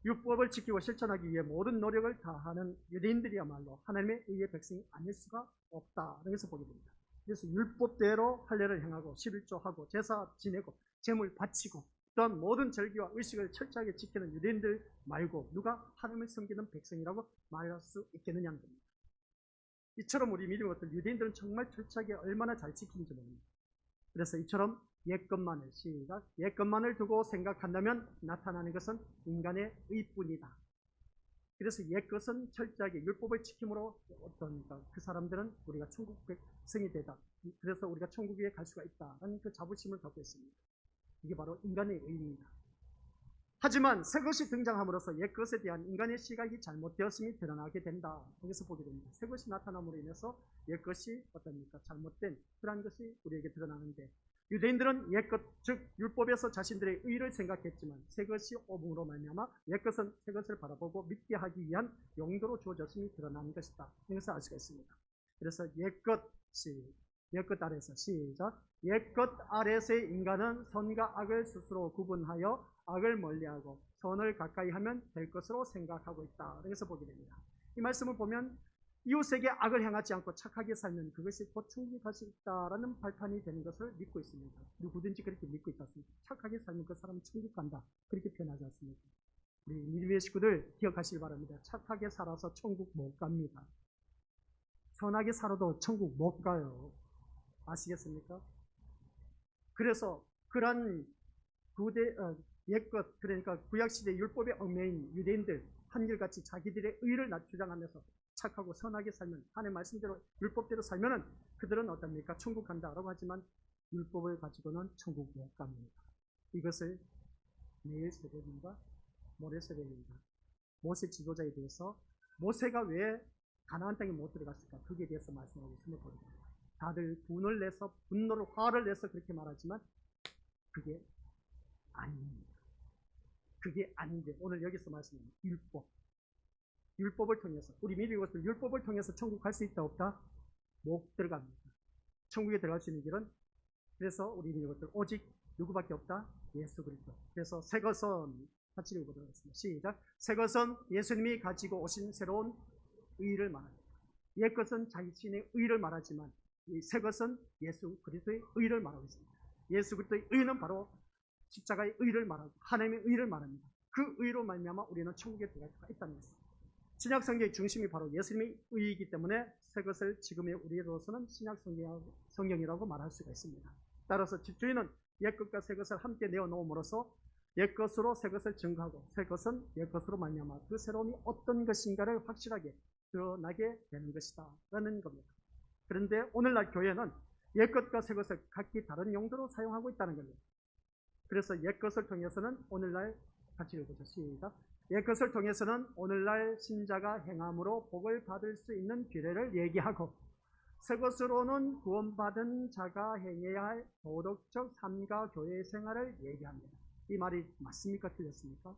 율법을 지키고 실천하기 위해 모든 노력을 다하는 유대인들이야말로 하나님의 의의 백성이 아닐 수가 없다. 그래서 보게 됩니다. 그래서 율법대로 할례를 행하고 11조하고 제사 지내고 제물 바치고 또한 모든 절기와 의식을 철저하게 지키는 유대인들 말고 누가 하나님을 섬기는 백성이라고 말할 수 있겠느냐는 겁니다. 이처럼 우리 믿음의 것들 유대인들은 정말 철저하게 얼마나 잘 지키는지 모릅니다. 그래서 이처럼 옛것만을 시작, 옛것만을 두고 생각한다면 나타나는 것은 인간의 의뿐이다. 그래서 옛것은 철저하게 율법을 지킴으로 그 사람들은 우리가 천국 백성이 되다. 그래서 우리가 천국에 갈 수가 있다라는 그 자부심을 갖고 있습니다. 이게 바로 인간의 의입니다. 하지만 새것이 등장함으로써 옛것에 대한 인간의 시각이 잘못되었음이 드러나게 된다. 여기서 보게 됩니다. 새것이 나타남으로 인해서 옛것이 어떻습니까? 잘못된 그러한 것이 우리에게 드러나는데 유대인들은 옛것, 즉 율법에서 자신들의 의를 생각했지만 새것이 오므로 말미암아 옛것은 새것을 바라보고 믿게 하기 위한 용도로 주어졌음이 드러나는 것이다. 여기서 알 수가 있습니다. 그래서 옛것 아래서 시작, 옛것 아래서의 인간은 선과 악을 스스로 구분하여 악을 멀리하고 선을 가까이 하면 될 것으로 생각하고 있다. 그래서 보게 됩니다. 이 말씀을 보면 이웃에게 악을 행하지 않고 착하게 살면 그것이 곧 천국에 갈 수 있다라는 발판이 되는 것을 믿고 있습니다. 누구든지 그렇게 믿고 있지 않습니까? 착하게 살면 그 사람은 천국 간다. 그렇게 표현하지 않습니까? 우리 믿음의 식구들 기억하시기 바랍니다. 착하게 살아서 천국 못 갑니다. 선하게 살아도 천국 못 가요. 아시겠습니까? 그래서 그런 옛것, 그러니까 구약시대 율법의 얽매인 유대인들 한결같이 자기들의 의를 주장하면서 착하고 선하게 살면, 하나님의 말씀대로 율법대로 살면은 그들은 어떻습니까? 천국 간다라고 하지만 율법을 가지고는 천국 못 갑니다. 이것을 내일 새벽인가 모레 새벽인가 모세 지도자에 대해서 모세가 왜 가나안 땅에 못 들어갔을까? 거기에 대해서 말씀하고 있음을 보입니다. 다들 분을 내서 분노를 화를 내서 그렇게 말하지만 그게 아닙니다. 그게 아닌데 오늘 여기서 말씀하는 율법을 통해서 우리 미리 것들 율법을 통해서 천국 갈 수 있다 없다? 못 들어갑니다. 천국에 들어갈 수 있는 길은 그래서 우리 미리 것들 오직 누구밖에 없다? 예수 그리스도. 그래서 새 것은 같이 읽어보도록 하겠습니다. 시작. 새 것은 예수님이 가지고 오신 새로운 의를 말합니다. 옛 것은 자신의 의를 말하지만 이 새 것은 예수 그리스도의 의를 말하고 있습니다. 예수 그리스도의 의는 바로 십자가의 의를 말하고 하나님의 의를 말합니다. 그 의로 말미암아 우리는 천국에 들어갈 수가 있다는 것입니다. 신약 성경의 중심이 바로 예수님의 의이기 때문에 새 것을 지금의 우리로서는 신약 성경이라고 말할 수가 있습니다. 따라서 집주인은 옛 것과 새 것을 함께 내어 놓음으로써 옛 것으로 새 것을 증거하고 새 것은 옛 것으로 말미암아 그 새로움이 어떤 것인가를 확실하게 드러나게 되는 것이다 라는 겁니다. 그런데 오늘날 교회는 옛 것과 새 것을 각기 다른 용도로 사용하고 있다는 겁니다. 그래서 옛 것을 통해서는 오늘날 같이 읽어보죠. 시작. 옛 것을 통해서는 오늘날 신자가 행함으로 복을 받을 수 있는 규례를 얘기하고 새 것으로는 구원받은 자가 행해야 할 도덕적 삶과 교회 생활을 얘기합니다. 이 말이 맞습니까? 틀렸습니까?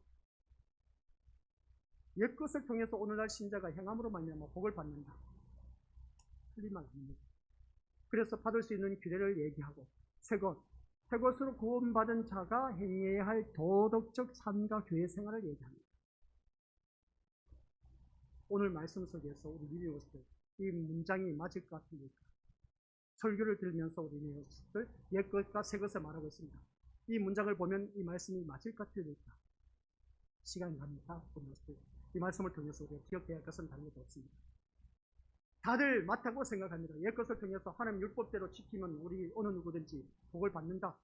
옛 것을 통해서 오늘날 신자가 행함으로 말미암아 복을 받는다. 틀린 말 아닙니다. 그래서 받을 수 있는 규례를 얘기하고 새 것으로 구원받은 자가 행해야 할 도덕적 삶과 교회 생활을 얘기합니다. 오늘 말씀 속에서 우리 미리오스들 이 문장이 맞을 것 같습니까? 설교를 들으면서 우리 미리오스들 옛 것과 새 것을 말하고 있습니다. 이 문장을 보면 이 말씀이 맞을까 틀릴까? 시간이 갑니다. 이 말씀을 통해서 우리가 기억해야 할 것은 다른 것도 없습니다. 다들 맞다고 생각합니다. 옛 것을 통해서 하나님 율법대로 지키면 우리 어느 누구든지 복을 받는다.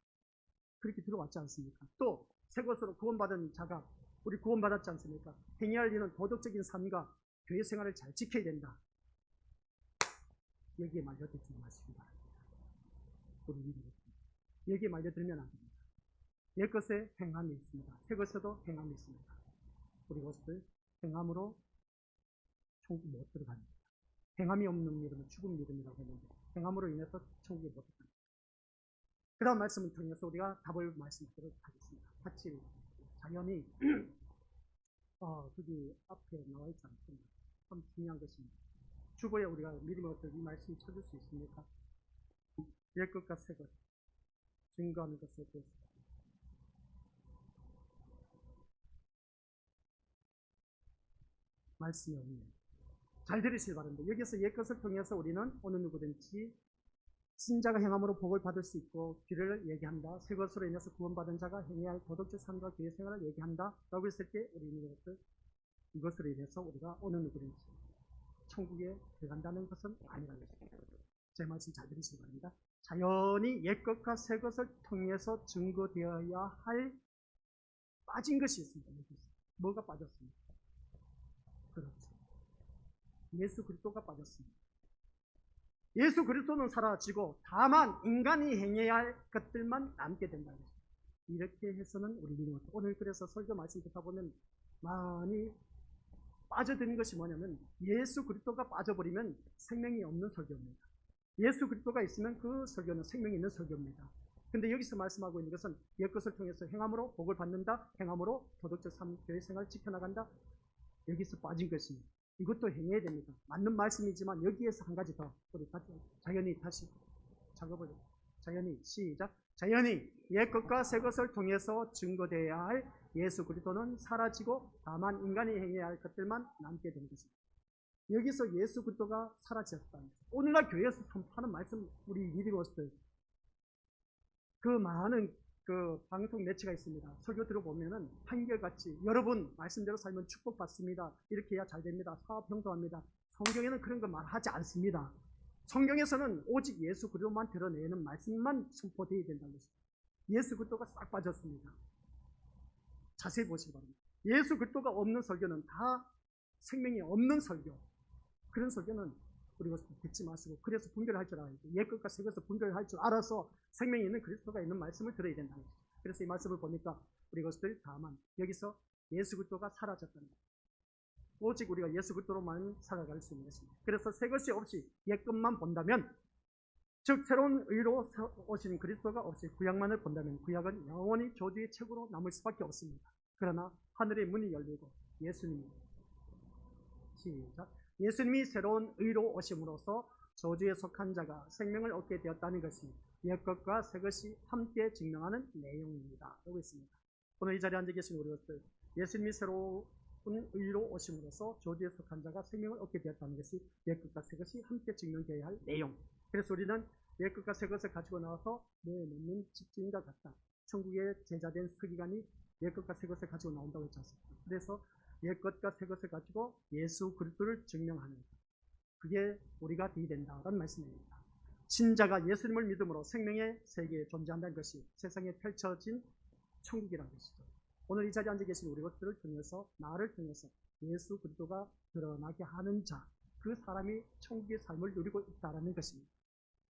그렇게 들어왔지 않습니까? 또 새 것으로 구원받은 자가 우리 구원받았지 않습니까? 행해야 할 일은 도덕적인 삶과 교회 생활을 잘 지켜야 된다. 여기에 말려들지 마시기 바랍니다. 여기에 말려들면 안 됩니다. 옛 것에 행함이 있습니다. 새 것에도 행함이 있습니다. 우리 것들 행함으로 천국 못 들어갑니다. 행함이 없는 믿음은 죽은 믿음이라고 했는데 행함으로 인해서 천국에 못 들어갑니다. 그 다음 말씀을 통해서 우리가 답을 말씀드리도록 하겠습니다. 같이 자연히 거기 앞에 나와 있지 않습니다. 참 중요한 것입니다. 주보에 우리가 믿음으로 이 말씀 찾을 수 있습니까? 옛 것과 새 것 증거하는 것에 대해서 말씀이 없네요. 잘 들으시기 바랍니다. 여기서 옛 것을 통해서 우리는 어느 누구든지 신자가 행함으로 복을 받을 수 있고 규례를 얘기한다. 새 것으로 인해서 구원받은 자가 행해야 할 도덕적 삶과 교회 생활을 얘기한다. 라고 했을 때 우리는 이것으로 인해서 우리가 어느 누구든지 천국에 들어간다는 것은 아니라는 것입니다. 제 말씀 잘 들으시기 바랍니다. 자연히 옛 것과 새 것을 통해서 증거되어야 할 빠진 것이 있습니다. 뭐가 빠졌습니까? 그렇죠. 예수 그리스도가 빠졌습니다. 예수 그리스도는 사라지고 다만 인간이 행해야 할 것들만 남게 된다는 것입니다. 이렇게 해서는 우리 믿음을 오늘 그래서 설교 말씀 듣다 보면 많이 빠져드는 것이 뭐냐면 예수 그리스도가 빠져버리면 생명이 없는 설교입니다. 예수 그리스도가 있으면 그 설교는 생명이 있는 설교입니다. 근데 여기서 말씀하고 있는 것은 옛 것을 통해서 행함으로 복을 받는다. 행함으로 도덕적 삶, 교회 생활을 지켜나간다. 여기서 빠진 것입니다. 이것도 행해야 됩니다. 맞는 말씀이지만 여기에서 한 가지 더 우리 자연히 다시 작업을 자연히 시작. 자연히 옛 것과 새 것을 통해서 증거되어야 할 예수 그리스도는 사라지고 다만 인간이 행해야 할 것들만 남게 되는 것입니다. 여기서 예수 그리스도가 사라졌다는 것입니다. 오늘날 교회에서 선포하는 말씀 우리 미리로스들 그 많은 그 방송 매체가 있습니다. 설교 들어보면은 한결같이 여러분 말씀대로 살면 축복받습니다. 이렇게 해야 잘 됩니다. 사업 형통합니다. 성경에는 그런 거 말하지 않습니다. 성경에서는 오직 예수 그리스도만 드러내는 말씀만 선포되어야 된다는 것입니다. 예수 그리스도가 싹 빠졌습니다. 자세히 보시기 바랍니다. 예수 그리스도가 없는 설교는 다 생명이 없는 설교. 그런 설교는 우리가 듣지 마시고, 그래서 분별할 줄 알아야죠. 옛 것과 새 것을 분별할 줄 알아서 생명이 있는 그리스도가 있는 말씀을 들어야 된다는 거죠. 그래서 이 말씀을 보니까 우리 것들 다만 여기서 예수 그리스도가 사라졌다는 거죠. 오직 우리가 예수 그리스도로만 살아갈 수 있는 것입니다. 그래서 새 것이 없이 옛 것만 본다면, 즉 새로운 의로 오신 그리스도가 없이 구약만을 본다면 구약은 영원히 저주의 책으로 남을 수밖에 없습니다. 그러나 하늘의 문이 열리고 예수님이 새로운 의로 오심으로써 저주에 속한 자가 생명을 얻게 되었다는 것이 옛것과 새것이 함께 증명하는 내용입니다. 여기 있습니다. 오늘 이 자리에 앉아 계신 우리 것들, 예수님이 새로운 의로 오심으로써 저주에 속한 자가 생명을 얻게 되었다는 것이 옛것과 새것이 함께 증명되어야 할 내용. 그래서 우리는 옛것과 새것을 가지고 나와서 내놓는 집주인과 같다. 천국의 제자된 서기관이 옛것과 새것을 가지고 나온다고 했지 않습니까? 그래서 옛것과 새것을 가지고 예수 그리스도를 증명하는 것, 그게 우리가 되어야 된다는 말씀입니다. 신자가 예수님을 믿음으로 생명의 세계에 존재한다는 것이 세상에 펼쳐진 천국이라는 것이죠. 오늘 이 자리에 앉아 계신 우리 것들을 통해서, 나를 통해서 예수 그리스도가 드러나게 하는 자, 그 사람이 천국의 삶을 누리고 있다는 것입니다.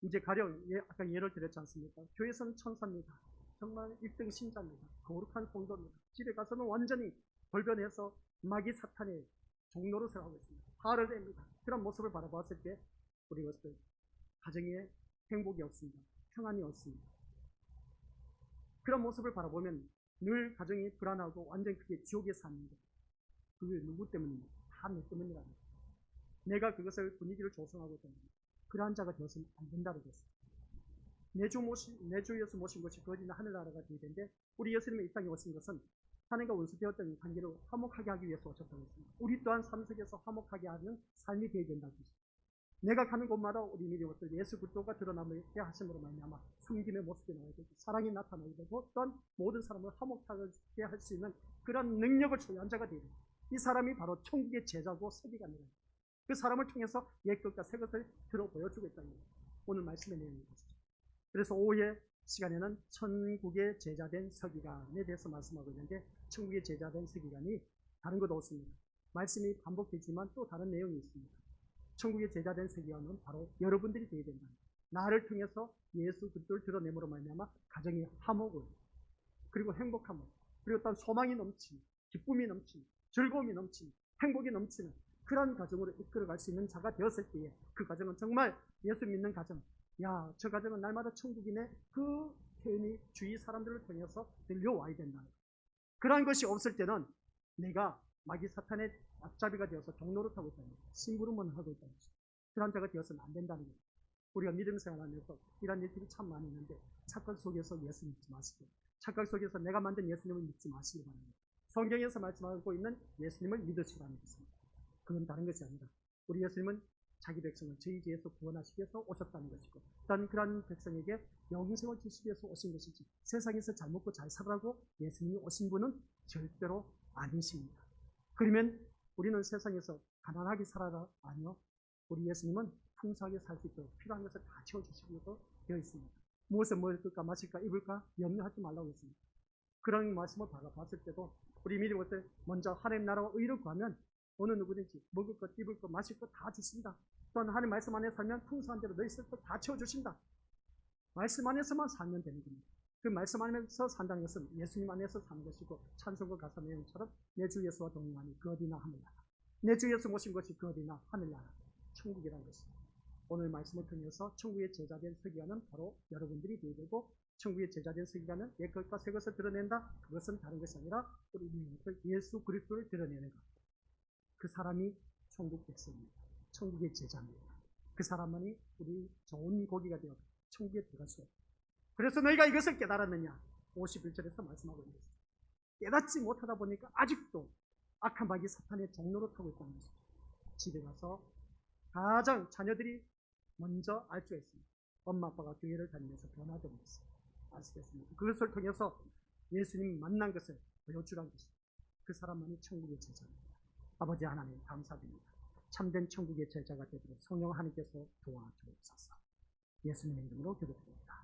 이제 가령 아까 예를 들었지 않습니까? 교회에서는 천사입니다. 정말 1등 신자입니다. 거룩한 성도입니다. 집에 가서는 완전히 돌변해서 마귀 사탄의 종노릇을 하고 있습니다. 화를 냅니다. 그런 모습을 바라봤을 때 우리 것들 가정에 행복이 없습니다. 평안이 없습니다. 그런 모습을 바라보면 늘 가정이 불안하고 완전히 그게 지옥에 사는 것. 그게 누구 때문입니까? 다 내 때문이라는 거예요. 내가 그것을 분위기를 조성하고 있다는 거예요. 그러한 자가 되어서는 안 된다고 했어요. 내 주 예수 모신 것이 거짓나 하늘나라가 되어야 되는데, 우리 예수님이 이 땅에 오신 것은 하나님과 원수되었던 관계를 화목하게 하기 위해서 오셨다고 했습니다. 우리 또한 삶 속에서 화목하게 하는 삶이 되어야 된다고 했습니다. 내가 가는 곳마다 우리 믿음을 예수 그리스도가 드러나게 하심으로 말미암아 섬김의 모습이 나와야 되고, 사랑이 나타나야 되고, 또한 모든 사람을 화목하게 할 수 있는 그런 능력을 소유한 자가 되어야 됩니다. 이 사람이 바로 천국의 제자고 서기관이라는 거예요. 그 사람을 통해서 옛 것과 새 것을 들어 보여주고 있다는 거예요. 오늘 말씀의 내용인 것이죠. 그래서 오후에 시간에는 천국의 제자된 서기관에 대해서 말씀하고 있는데, 천국의 제자된 서기관이 다른 것도 없습니다. 말씀이 반복되지만 또 다른 내용이 있습니다. 천국의 제자된 서기관은 바로 여러분들이 되어야 된다. 나를 통해서 예수 그리스도를 드러내므로 말미암아 가정의 화목을, 그리고 행복함을, 그리고 또 소망이 넘치는, 기쁨이 넘치는, 즐거움이 넘치는, 행복이 넘치는 그런 가정으로 이끌어갈 수 있는 자가 되었을 때에 그 가정은 정말 예수 믿는 가정, 야, 저 가정은 날마다 천국이네, 그 표현이 주위 사람들을 통해서 들려와야 된다. 그러한 것이 없을 때는 내가 마귀 사탄의 앞잡이가 되어서 종노릇하고 있다는 거예요. 심부름만 하고 있다는 거죠. 그런 자가 되어서는 안 된다는 거예요. 우리가 믿음 생활하면서 이런 일들이 참 많이 있는데, 착각 속에서 예수 믿지 마시고, 착각 속에서 내가 만든 예수님을 믿지 마시기 바랍니다. 성경에서 말씀하고 있는 예수님을 믿으시라는 것입니다. 그건 다른 것이 아니라 우리 예수님은 자기 백성을 저희 죄에서 구원하시기 위해서 오셨다는 것이고, 또한 그런 백성에게 영생을 주시기 위해서 오신 것이지, 세상에서 잘 먹고 잘 살라고 예수님이 오신 분은 절대로 아니십니다. 그러면 우리는 세상에서 가난하게 살아라? 아니요. 우리 예수님은 풍성하게 살 수 있도록 필요한 것을 다 채워주시기 위해서 되어 있습니다. 무엇을 먹을까 마실까 입을까 염려하지 말라고 했습니다. 그런 말씀을 받아봤을 때도 우리 믿음을 때 먼저 하나님 나라와 의를 구하면 어느 누구든지 먹을 것, 입을 것, 마실 것 다 주신다. 또한 하나님 말씀 안에 살면 풍성한 대로 너희 쓸 것 다 채워주신다. 말씀 안에서만 살면 되는 겁니다. 그 말씀 안에서 산다는 것은 예수님 안에서 사는 것이고, 찬송과 가사 내용처럼 내 주 예수와 동행하니 그 어디나 하늘나라, 내 주 예수 모신 것이 그 어디나 하늘나라, 천국이라는 것입니다. 오늘 말씀을 통해서 천국의 제자된 서기관은 바로 여러분들이 되어야 되고, 천국의 제자된 서기관은 옛 것과 새 것을 드러낸다. 그것은 다른 것이 아니라 우리 예수 그리스도를 드러내는 것. 그 사람이 천국 백성입니다. 천국의 제자입니다. 그 사람만이 우리 좋은 고기가 되어 천국에 들어갈 수 없다. 그래서 너희가 이것을 깨달았느냐? 51절에서 말씀하고 있는 것입니다. 깨닫지 못하다 보니까 아직도 악한 마귀 사탄의 종노릇하고 있다는 것이죠. 집에 가서 가장 자녀들이 먼저 알 수가 있습니다. 엄마 아빠가 교회를 다니면서 변화된 것을 아시겠습니까? 그것을 통해서 예수님 만난 것을 보여주라는 것입니다. 그 사람만이 천국의 제자입니다. 아버지 하나님 감사드립니다. 참된 천국의 제자가 되도록 성령 하나님께서 도와주옵소서. 예수님의 이름으로 기도드립니다.